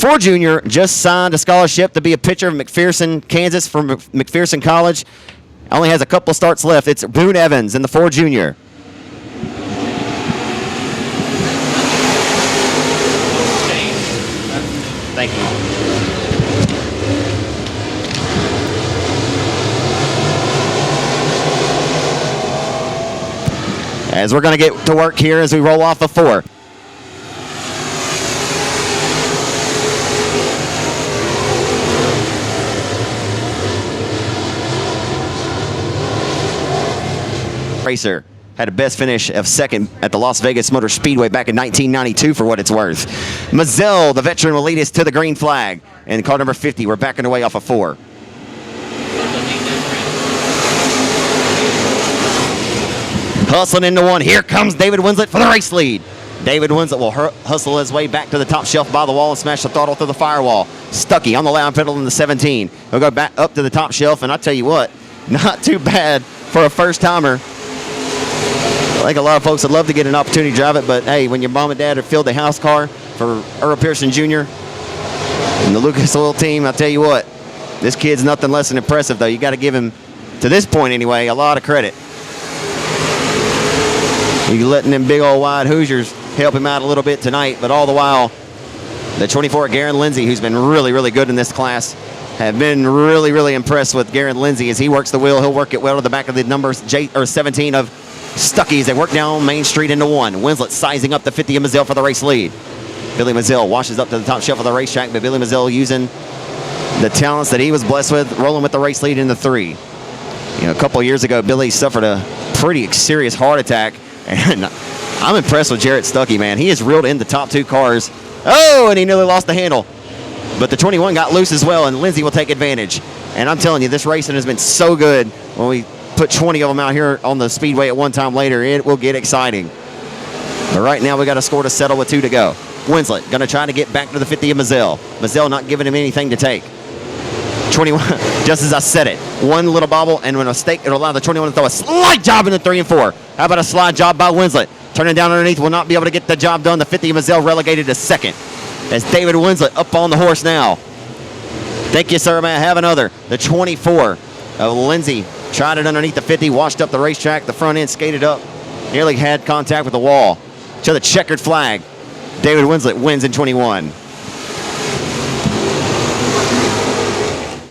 4 junior just signed a scholarship to be a pitcher of McPherson, Kansas from McPherson College. Only has a couple of starts left. It's Boone Evans in the 4 junior. Thank you. As we're going to get to work here as we roll off of 4. Racer had a best finish of 2nd at the Las Vegas Motor Speedway back in 1992 for what it's worth. Mazzell, the veteran, will lead us to the green flag. And car number 50, we're backing away off of 4. Hustling into 1. Here comes David Winslet for the race lead. David Winslet will hustle his way back to the top shelf by the wall and smash the throttle through the firewall. Stuckey on the loud pedal in the 17. He'll go back up to the top shelf, and I tell you what, not too bad for a first-timer. I think a lot of folks would love to get an opportunity to drive it, but hey, when your mom and dad have filled the house car for Earl Pearson Jr. and the Lucas Oil team, I'll tell you what, this kid's nothing less than impressive, though. You got to give him, to this point anyway, a lot of credit. You're letting them big old wide Hoosiers help him out a little bit tonight, but all the while, the 24, Garen Lindsay, who's been really, really good in this class, have been really, really impressed with Garen Lindsay as he works the wheel. He'll work it well to the back of the number 17 of Stuckey as they work down Main Street into 1. Winslet sizing up the 50 of Mazzell for the race lead. Billy Mazzell washes up to the top shelf of the racetrack, but Billy Mazzell using the talents that he was blessed with, rolling with the race lead in the 3. You know, a couple years ago, Billy suffered a pretty serious heart attack, and I'm impressed with Jarrett Stuckey, man. He has reeled in the top 2 cars. Oh, and he nearly lost the handle. But the 21 got loose as well, and Lindsay will take advantage. And I'm telling you, this racing has been so good. When we put 20 of them out here on the speedway at one time later, it will get exciting. But right now, we got a score to settle with 2 to go. Winslet going to try to get back to the 50 of Mazzell. Mazzell not giving him anything to take. 21, just as I said it, 1 little bobble, and when a mistake, it'll allow the 21 to throw a slide job in the 3 and 4. How about a slide job by Winslet? Turning down underneath, will not be able to get the job done. The 50 of Mazzell relegated to 2nd. As David Winslet up on the horse now. Thank you, sir. May I have another? The 24 of Lindsay tried it underneath the 50, washed up the racetrack. The front end skated up, nearly had contact with the wall. To the checkered flag. David Winslet wins in 21.